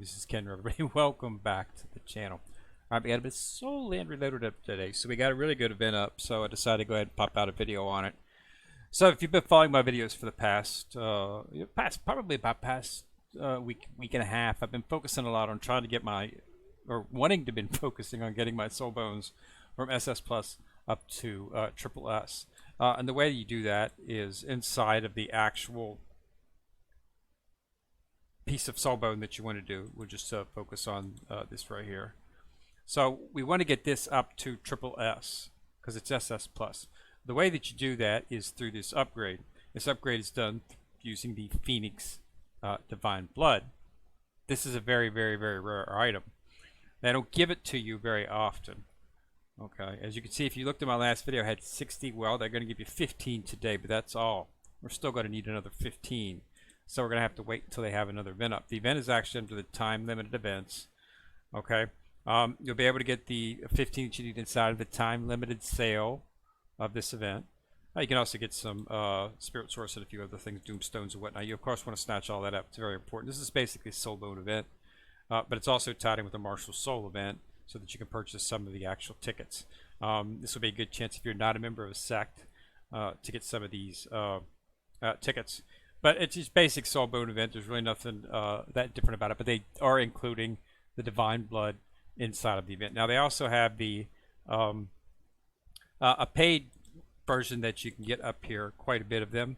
This is Ken, everybody. Welcome back to the channel. All right, we got a bit of Soul Land Reloaded up today, so we got a really good event up, so I decided to go ahead and pop out a video on it. So if you've been following my videos for the past, week and a half, I've been focusing a lot on trying to get focusing on getting my Soul Bones from SS Plus up to Triple S. And the way you do that is inside of the actual piece of soul bone that you want to do. We'll just focus on this right here. So we want to get this up to Triple S because it's SS Plus. The way that you do that is through this upgrade. This upgrade is done using the Phoenix Divine Blood. This is a very, very, very rare item. They don't give it to you very often. Okay, as you can see, if you looked at my last video, I had 60. Well, they're going to give you 15 today, but that's all. We're still going to need another 15. So we're going to have to wait until they have another event up. The event is actually under the time-limited events. Okay, you'll be able to get the 15 that you need inside of the time-limited sale of this event. You can also get some Spirit Source and a few other things, Doomstones and whatnot. You, of course, want to snatch all that up. It's very important. This is basically a Soul Bone event, but it's also tied in with the Martial Soul event so that you can purchase some of the actual tickets. This will be a good chance if you're not a member of a sect to get some of these tickets. But it's just basic Soul Bone event. There's really nothing that different about it. But they are including the Divine Blood inside of the event. Now they also have the a paid version that you can get up here. Quite a bit of them.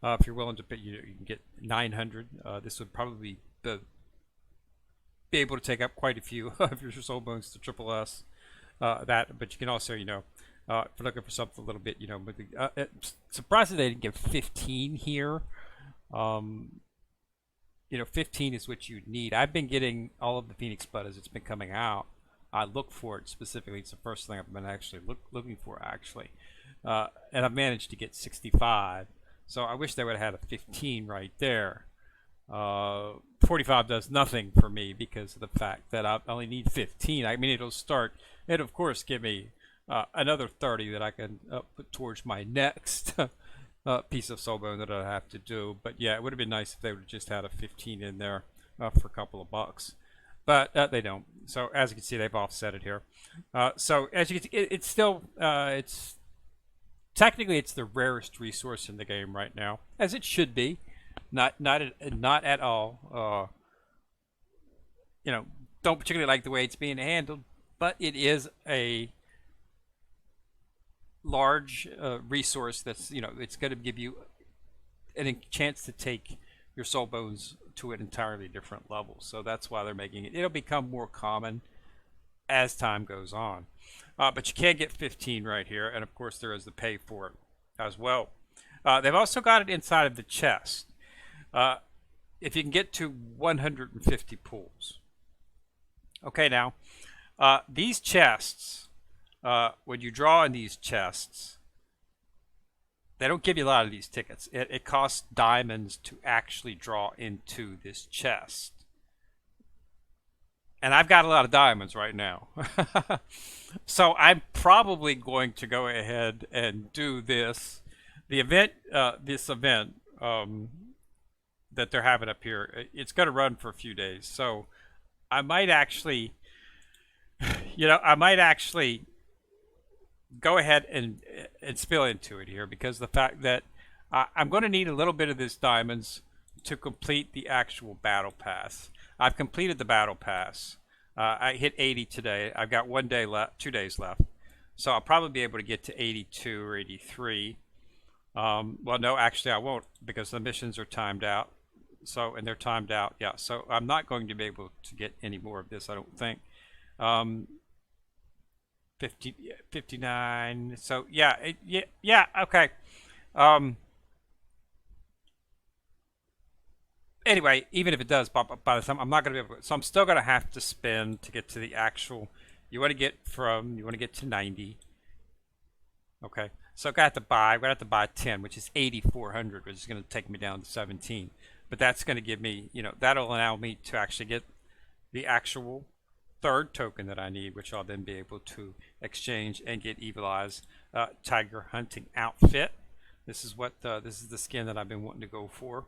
If you're willing to pay, you can get 900. This would probably be able to take up quite a few of your Soul Bones to Triple S. But you can also, if you're looking for something a little bit, but surprised that they didn't give 15 here. 15 is what you need. I've been getting all of the Phoenix Blood as it's been coming out. I look for it specifically. It's the first thing I've been actually looking for, actually. And I've managed to get 65. So I wish they would have had a 15 right there. 45 does nothing for me because of the fact that I only need 15. I mean, it'll of course give me another 30 that I can put towards my next piece of soul bone that I have to do. But yeah, it would have been nice if they would have just had a 15 in there for a couple of bucks. But they don't. So as you can see, they've offset it here. So as you can see, it's still technically it's the rarest resource in the game right now, as it should be. Not at all. Don't particularly like the way it's being handled, but it is a large resource that's it's going to give you a chance to take your soul bones to an entirely different level. So that's why they're making it. It'll become more common as time goes on, but you can get 15 right here, and of course there is the pay for it as well. They've also got it inside of the chest. If you can get to 150 pulls. Okay, now these chests, when you draw in these chests, they don't give you a lot of these tickets. It costs diamonds to actually draw into this chest. And I've got a lot of diamonds right now. So I'm probably going to go ahead and do this. The event, that they're having up here, it's going to run for a few days. So I might actually, go ahead and spill into it here, because the fact that I'm going to need a little bit of this diamonds to complete the actual battle pass. I've completed the battle pass. I hit 80 today. I've got 1 day left, 2 days left. So I'll probably be able to get to 82 or 83. Well, no, actually I won't, because the missions are timed out. So, and they're timed out. Yeah, so I'm not going to be able to get any more of this, I don't think. 59. So yeah, okay. Anyway, even if it does pop up by the time, I'm not going to be able to. So I'm still going to have to spend to get to the actual. You want to get to 90. Okay, so I'm going to have to buy 10, which is 8,400, which is going to take me down to 17. But that's going to give me, that'll allow me to actually get the actual third token that I need, which I'll then be able to exchange and get Evil Eye's tiger hunting outfit. This is what this is the skin that I've been wanting to go for.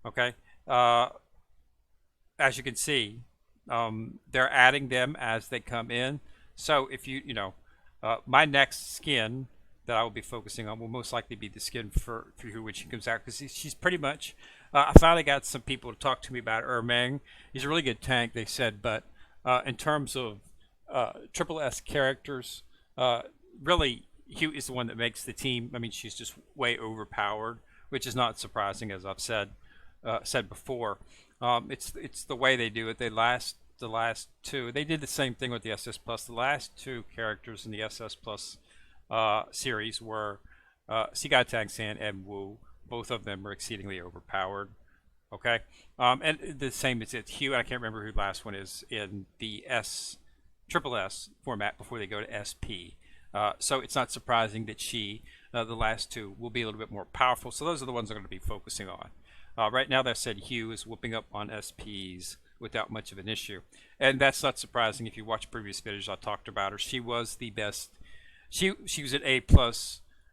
Okay, as you can see, they're adding them as they come in. So if my next skin that I will be focusing on will most likely be the skin for who when she comes out, because she's pretty much. I finally got some people to talk to me about Ermang. He's a really good tank, they said, but in terms of triple S characters, really Hugh is the one that makes the team. I mean, she's just way overpowered, which is not surprising, as I've said before. It's the way they do it. The last two. They did the same thing with the SS Plus. The last two characters in the SS Plus series were Sigai Tang-San and Wu. Both of them are exceedingly overpowered. Okay, and the same as it's Hugh. I can't remember who the last one is in the Triple S format before they go to SP. So it's not surprising that the last two, will be a little bit more powerful. So those are the ones I'm going to be focusing on. Right now, that said, Hugh is whooping up on SPs without much of an issue. And that's not surprising. If you watch previous videos, I talked about her. She was the best. She was an A+,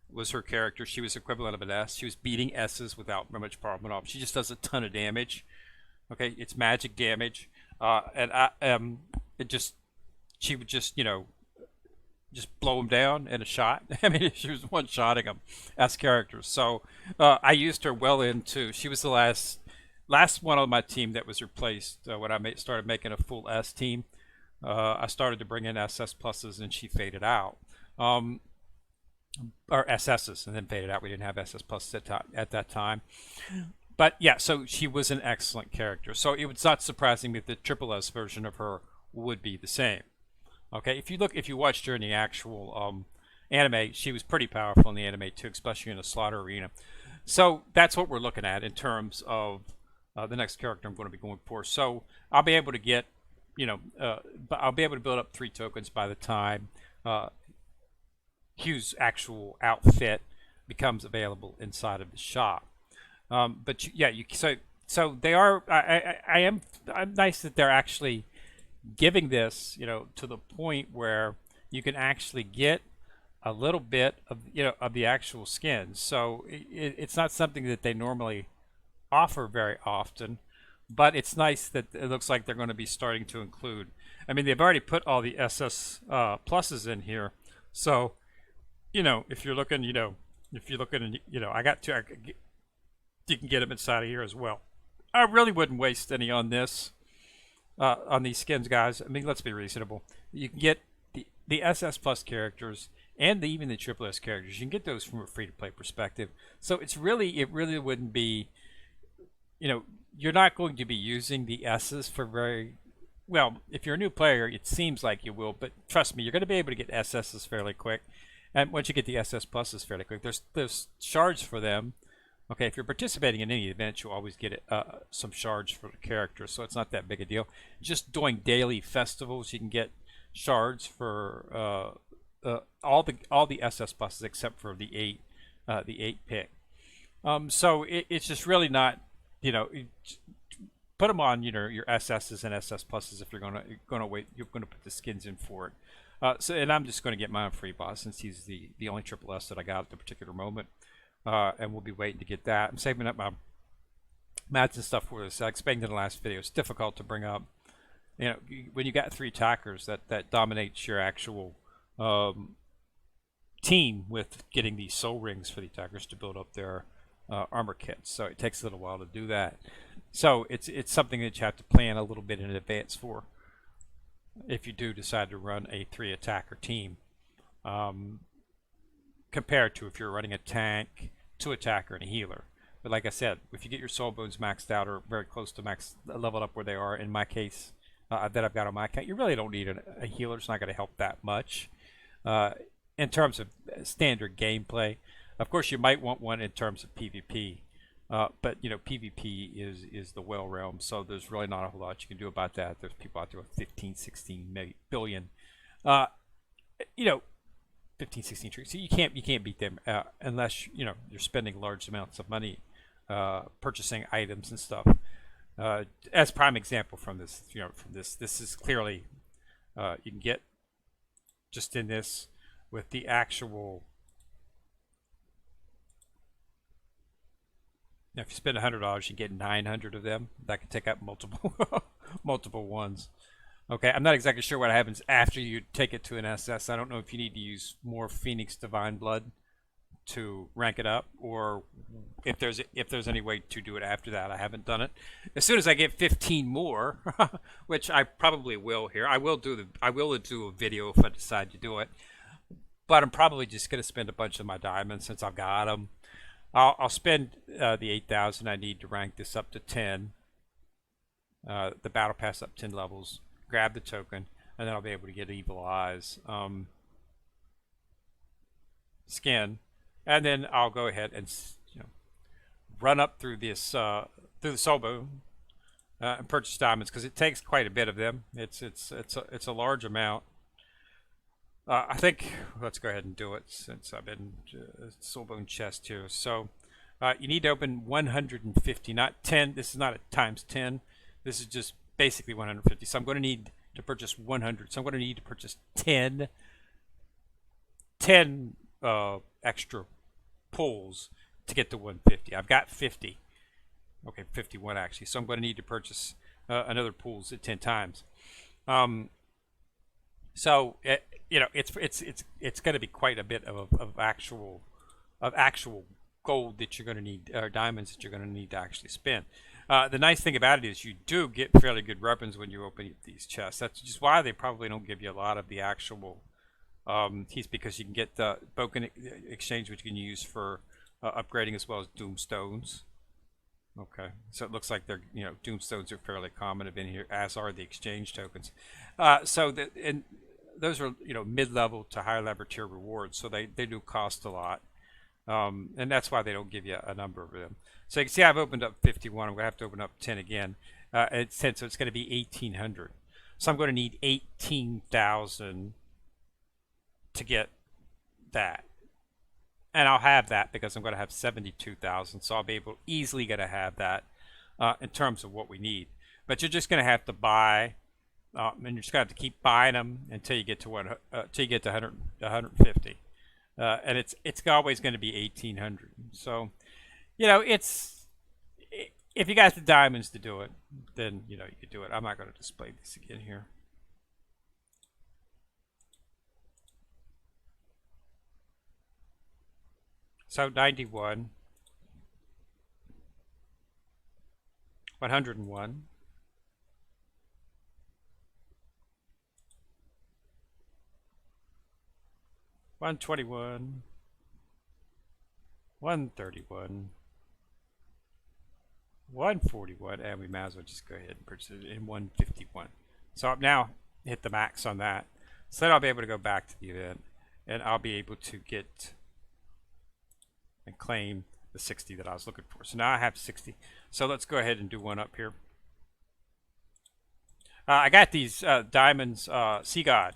was her character. She was equivalent of an S. She was beating S's without much problem at all. She just does a ton of damage. Okay, it's magic damage. She would just blow them down in a shot. I mean, she was one-shotting them as characters. So I used her well into. She was the last one on my team that was replaced when I started making a full S team. I started to bring in SS pluses, and she faded out. Or SSs, and then faded out. We didn't have SS pluses at that time. But yeah, so she was an excellent character. So it was not surprising that the Triple S version of her would be the same. Okay, if you watched her in the actual anime, she was pretty powerful in the anime too, especially in the slaughter arena. So that's what we're looking at in terms of the next character I'm going to be going for. So I'll be able to get, I'll be able to build up 3 tokens by the time Hugh's actual outfit becomes available inside of the shop. So they are. I'm nice that they're actually giving this, to the point where you can actually get a little bit of the actual skins. So it's not something that they normally offer very often, but it's nice that it looks like they're going to be starting to include. I mean, they've already put all the SS pluses in here, so if you're looking, I got two. You can get them inside of here as well. I really wouldn't waste any on this. On these skins, guys. I mean, let's be reasonable. You can get the SS Plus characters and even the Triple S characters. You can get those from a free-to-play perspective. So it really wouldn't be, you're not going to be using the S's for very, well, if you're a new player, it seems like you will, but trust me, you're going to be able to get SS's fairly quick. And once you get the SS Pluses fairly quick, there's shards for them. Okay, if you're participating in any event, you'll always get some shards for the character, so it's not that big a deal. Just doing daily festivals, you can get shards for all the SS pluses except for the 8 pick. So it's just really not, put them on, your SSs and SS pluses if you're gonna wait. You're gonna put the skins in for it. And I'm just gonna get mine free boss since he's the only Triple S that I got at the particular moment. And we'll be waiting to get that. I'm saving up my mats and stuff for this. I explained in the last video, it's difficult to bring up. When you got 3 attackers, that dominates your actual team with getting these soul rings for the attackers to build up their armor kits. So it takes a little while to do that. So it's something that you have to plan a little bit in advance for if you do decide to run a 3 attacker team. Compared to if you're running a tank, 2 attacker, and a healer. But like I said, if you get your soul bones maxed out or very close to max leveled up where they are, in my case, that I've got on my account, you really don't need a healer. It's not going to help that much. In terms of standard gameplay, of course, you might want one in terms of PvP. But PvP is the whale realm, so there's really not a whole lot you can do about that. There's people out there with 15, 16 billion. 15, 16 tricks. So you can't beat them unless you're spending large amounts of money purchasing items and stuff. As prime example from this, this is clearly you can get just in this with the actual. Now, if you spend $100, you get 900 of them. That could take up multiple multiple ones. Okay, I'm not exactly sure what happens after you take it to an SS. I don't know if you need to use more Phoenix Divine Blood to rank it up, or if there's any way to do it after that. I haven't done it. As soon as I get 15 more, which I probably will here, I will do a video if I decide to do it. But I'm probably just going to spend a bunch of my diamonds since I've got them. I'll spend the 8,000 I need to rank this up to 10. The battle pass up 10 levels. Grab the token, and then I'll be able to get Evil Eyes skin, and then I'll go ahead and run up through this through the soul boon and purchase diamonds, because it takes quite a bit of them. It's a large amount. I think let's go ahead and do it since I've been soul boon chest here. So you need to open 150, not 10. This is not a times 10. This is just basically 150. So I'm going to need to purchase 100. So I'm going to need to purchase 10 extra pulls to get to 150. I've got 50. Okay, 51 actually. So I'm going to need to purchase another pools at 10 times. So it's going to be quite a bit of actual gold that you're going to need, or diamonds that you're going to need to actually spend. The nice thing about it is you do get fairly good weapons when you open these chests. That's just why they probably don't give you a lot of the actual keys, because you can get the Boken Exchange, which you can use for upgrading, as well as Doomstones. Okay, so it looks like they're Doomstones are fairly common in here, as are the exchange tokens. And those are mid-level to high-level tier rewards, so they do cost a lot. And that's why they don't give you a number of them. So you can see I've opened up 51. I'm going to have to open up 10 again. It's 10, so it's going to be 1,800. So I'm going to need 18,000 to get that. And I'll have that because I'm going to have 72,000. So I'll be easily going to have that in terms of what we need. But you're just going to have to buy, and you're just going to have to keep buying them until you get to 150. And it's always going to be 1,800. So, if you got the diamonds to do it, then you could do it. I'm not going to display this again here. So 91, 101. 121, 131, 141, and we might as well just go ahead and purchase it in 151. So I've now hit the max on that. So then I'll be able to go back to the event, and I'll be able to get and claim the 60 that I was looking for. So now I have 60. So let's go ahead and do one up here. I got these diamonds, Sea God.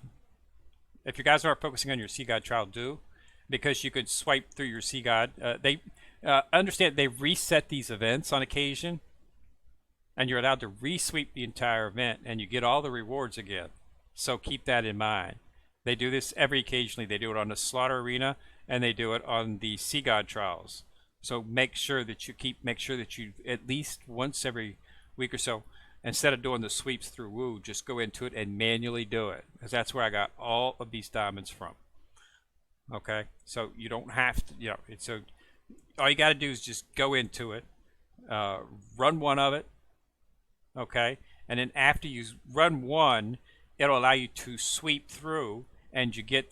If you guys aren't focusing on your Sea God trial, do, because you could swipe through your Sea God. They understand they reset these events on occasion, and you're allowed to re-sweep the entire event, and you get all the rewards again. So keep that in mind. They do this occasionally. They do it on the Slaughter Arena, and they do it on the Sea God trials. So make sure that you at least once every week or so, instead of doing the sweeps through Woo, just go into it and manually do it, because that's where I got all of these diamonds from. Okay, so you don't have to, so all you got to do is just go into it, run one of it, okay, and then after you run one, it'll allow you to sweep through, and you get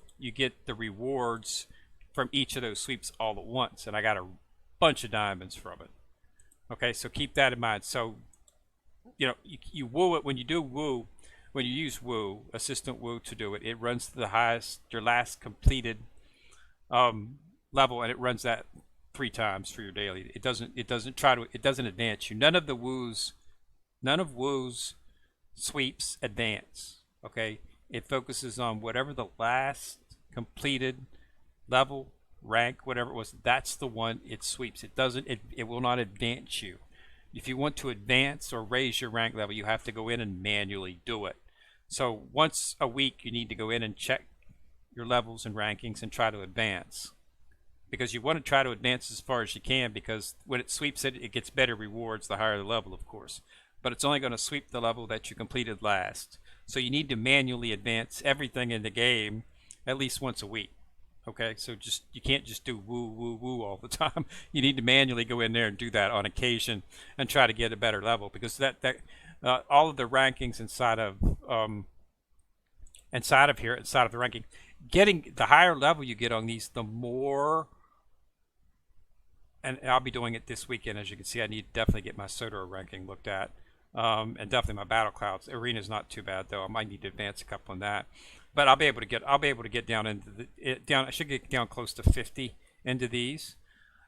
the rewards from each of those sweeps all at once, and I got a bunch of diamonds from it. Okay, so keep that in mind. So you woo it when you do woo. When you use woo, assistant woo to do it, it runs to the highest, your last completed level, and it runs that 3 times for your daily. It doesn't advance you. None of woo's sweeps advance. Okay, it focuses on whatever the last completed level, rank, whatever it was. That's the one it sweeps. It doesn't. It will not advance you. If you want to advance or raise your rank level, you have to go in and manually do it. So once a week, you need to go in and check your levels and rankings and try to advance, because you want to try to advance as far as you can, because when it sweeps it, it gets better rewards the higher the level, of course. but it's only going to sweep the level that you completed last. So you need to manually advance everything in the game at least once a week. Okay, so just you can't just do woo woo woo all the time. You need to manually go in there and do that on occasion and try to get a better level, because that all of the rankings inside of the ranking, getting the higher level you get on these, the more. And I'll be doing it this weekend. As you can see, I need to definitely get my SOTOR ranking looked at, and definitely my Battle Clouds. Arena's not too bad though. I might need to advance a couple on that. But I'll be able to get down into I should get down close to 50 into these.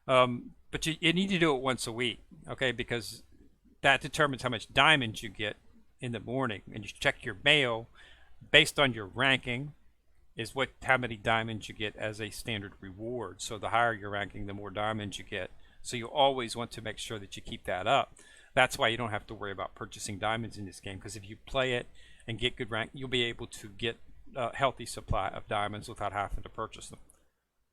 But you need to do it once a week, okay? Because that determines how much diamonds you get in the morning, and you check your mail based on your ranking. Is how many diamonds you get as a standard reward. So the higher your ranking, the more diamonds you get. So you always want to make sure that you keep that up. That's why you don't have to worry about purchasing diamonds in this game, because if you play it and get good rank, you'll be able to get a healthy supply of diamonds without having to purchase them.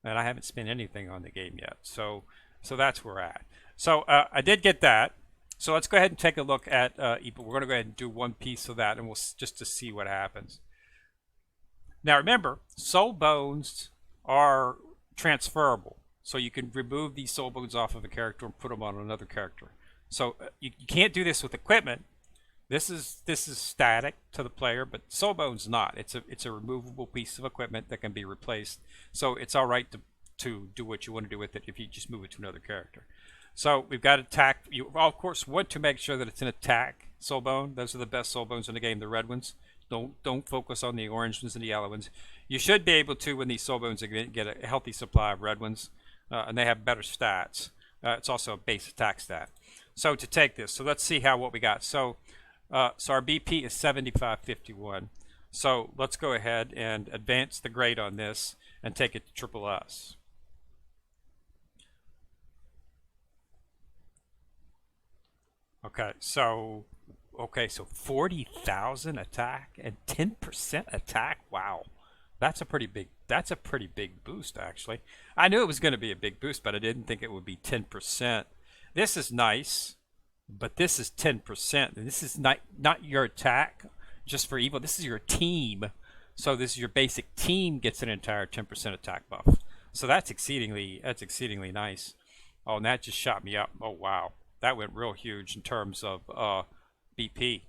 And I haven't spent anything on the game yet, so that's where we're at. So I did get that. So let's go ahead and take a look at we're going to go ahead and do one piece of that, and we'll just to see what happens. Now remember, soul bones are transferable, so you can remove these soul bones off of a character and put them on another character. So you can't do this with equipment. This is static to the player, but soul bones not. It's a removable piece of equipment that can be replaced. So it's all right to do what you want to do with it if you just move it to another character. So we've got attack. You of course want to make sure that it's an attack soul bone. Those are the best soul bones in the game, the red ones. Don't focus on the orange ones and the yellow ones. You should be able to, when these soul bones, get a healthy supply of red ones, and they have better stats. It's also a base attack stat. So to take this, so let's see what we got. So our BP is 7551. So let's go ahead and advance the grade on this and take it to triple S. Okay, so 40,000 attack and 10% attack. Wow, that's a pretty big boost actually. I knew it was going to be a big boost, but I didn't think it would be 10%. This is nice, but this is 10%. And this is not your attack just for evil. This is your team. So this is your basic team gets an entire 10% attack buff. So that's exceedingly nice. Oh, and that just shot me up. Oh wow, that went real huge in terms of BP.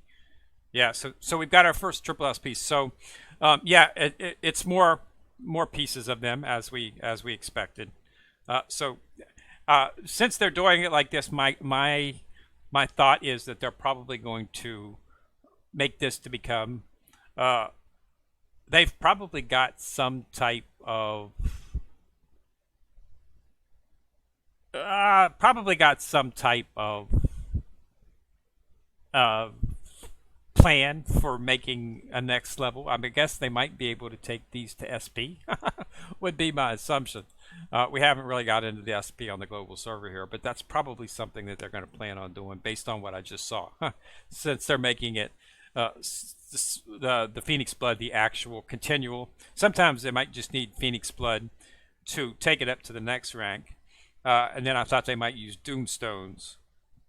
Yeah, so we've got our first triple S piece. So yeah, it's more pieces of them as we expected. Since they're doing it like this, my thought is that they're probably going to make this to become they've probably got some type of plan for making a next level. I guess they might be able to take these to SP would be my assumption. We haven't really got into the SP on the global server here, but that's probably something that they're going to plan on doing based on what I just saw. Since they're making it the Phoenix Blood the actual continual. Sometimes they might just need Phoenix Blood to take it up to the next rank. And then I thought they might use Doomstones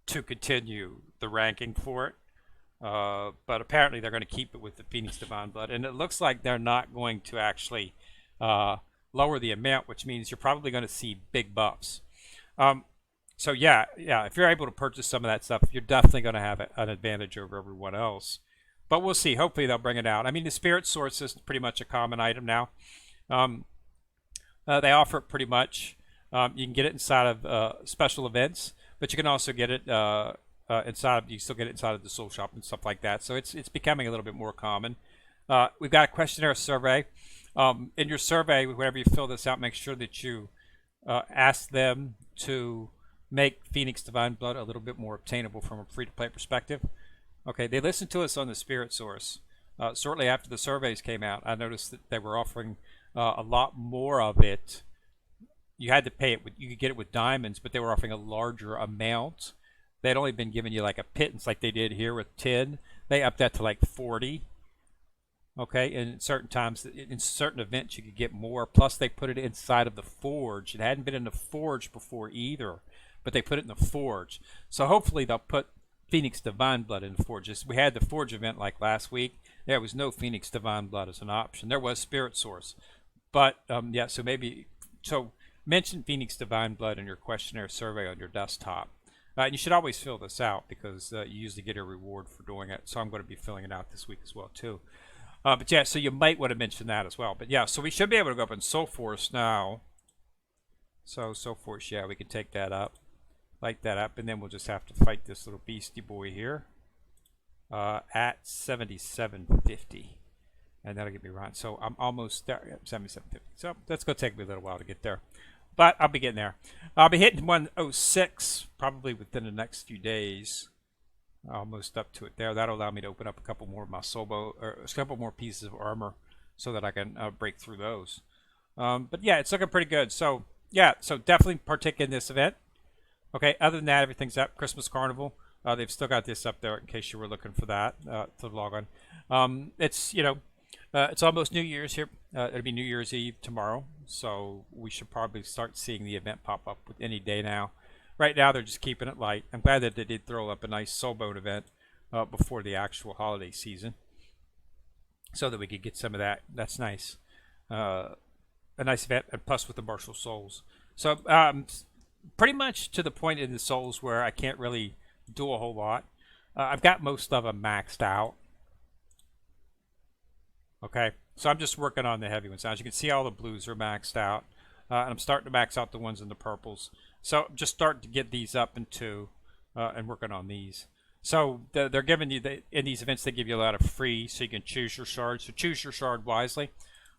to continue the ranking for it. But apparently they're going to keep it with the Phoenix Divine Blood. And it looks like they're not going to actually lower the amount, which means you're probably going to see big buffs. So yeah, if you're able to purchase some of that stuff, you're definitely going to have an advantage over everyone else. But we'll see. Hopefully they'll bring it out. I mean, the Spirit Source is pretty much a common item now. They offer it pretty much. You can get it inside of special events, but you can also get it you still get it inside of the Soul Shop and stuff like that. So it's becoming a little bit more common. We've got a questionnaire survey. In your survey, whenever you fill this out, make sure that you ask them to make Phoenix Divine Blood a little bit more obtainable from a free-to-play perspective. Okay, they listened to us on the Spirit Source. Shortly after the surveys came out, I noticed that they were offering a lot more of it. You had to pay it. You could get it with diamonds, but they were offering a larger amount. They'd only been giving you like a pittance like they did here with 10. They upped that to like 40. Okay, and at certain times, in certain events, you could get more. Plus, they put it inside of the Forge. It hadn't been in the Forge before either, but they put it in the Forge. So hopefully they'll put Phoenix Divine Blood in the Forge. We had the Forge event like last week. There was no Phoenix Divine Blood as an option. There was Spirit Source. But, yeah, so mention Phoenix Divine Blood in your questionnaire survey on your desktop. You should always fill this out because you usually get a reward for doing it. So I'm going to be filling it out this week as well, too. But, yeah, so you might want to mention that as well. But, yeah, so we should be able to go up in Soul Force now. So, Soul Force, yeah, we can take that up. Light that up, and then we'll just have to fight this little beastie boy here at 7750. And that'll get me right. So I'm almost there. Yep, 7750. So that's going to take me a little while to get there. But I'll be getting there. I'll be hitting 106 probably within the next few days. Almost up to it there. That'll allow me to open up a couple more of my Soulbow, or a couple more pieces of armor so that I can break through those. But yeah, it's looking pretty good. So yeah, so definitely partake in this event. Okay, other than that, everything's up. Christmas Carnival. They've still got this up there in case you were looking for that to log on. It's, you know, it's almost New Year's here. It'll be New Year's Eve tomorrow, so we should probably start seeing the event pop up with any day now. Right now, they're just keeping it light. I'm glad that they did throw up a nice Soulboat event before the actual holiday season, so that we could get some of that. That's nice. A nice event, and plus with the Martial Souls. So pretty much to the point in the Souls where I can't really do a whole lot. I've got most of them maxed out. Okay, so I'm just working on the heavy ones. Now, as you can see, all the blues are maxed out. And I'm starting to max out the ones in the purples. So just starting to get these up into and working on these. So they're giving you, in these events, they give you a lot of free, so you can choose your shards. So choose your shard wisely.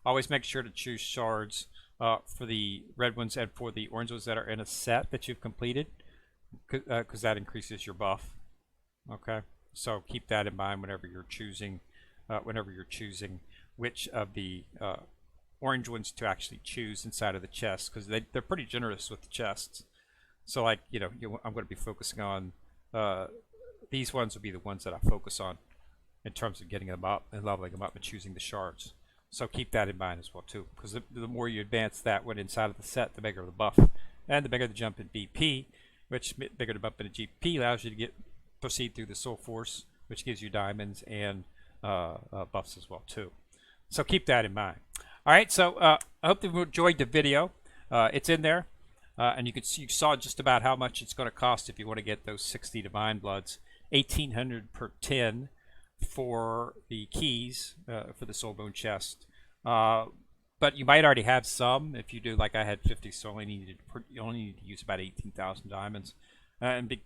Always make sure to choose shards for the red ones and for the orange ones that are in a set that you've completed, because that increases your buff. Okay, so keep that in mind whenever you're choosing which of the orange ones to actually choose inside of the chest, because they're pretty generous with the chests. So like, you know, I'm going to be focusing on these ones will be the ones that I focus on in terms of getting them up and leveling them up and choosing the shards. So keep that in mind as well too, because the more you advance that one inside of the set, the bigger the buff, and the bigger the jump in BP, which bigger the bump in the GP allows you to proceed through the Soul Force, which gives you diamonds and buffs as well too. So keep that in mind. All right, so I hope you enjoyed the video. It's in there, and you saw just about how much it's going to cost if you want to get those 60 Divine Bloods, 1,800 per 10. For the keys for the Soulbone chest, but you might already have some. If you do, like I had 50, so you only need to use about 18,000 diamonds.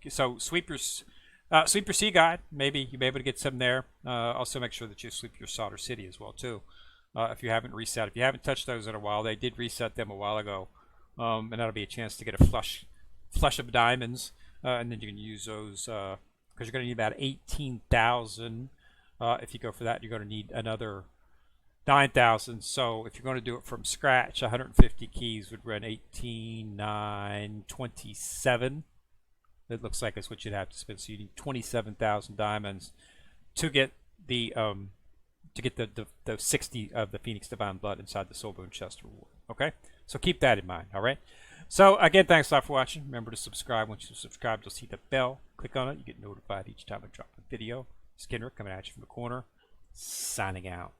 So sweep your sea guide. Maybe you'll be able to get some there. Also, make sure that you sweep your Solder City as well too. If you haven't reset, if you haven't touched those in a while, they did reset them a while ago, and that'll be a chance to get a flush of diamonds, and then you can use those because you're going to need about 18,000. If you go for that, you're going to need another 9,000. So if you're going to do it from scratch, 150 keys would run 18, 9, 27. It looks like it's what you'd have to spend. So you need 27,000 diamonds to get the 60 of the Phoenix Divine Blood inside the Soulbone chest reward. Okay, so keep that in mind. All right. So again, thanks a lot for watching. Remember to subscribe. Once you subscribe, you'll see the bell. Click on it. You get notified each time I drop a video. Skinner coming at you from the corner, signing out.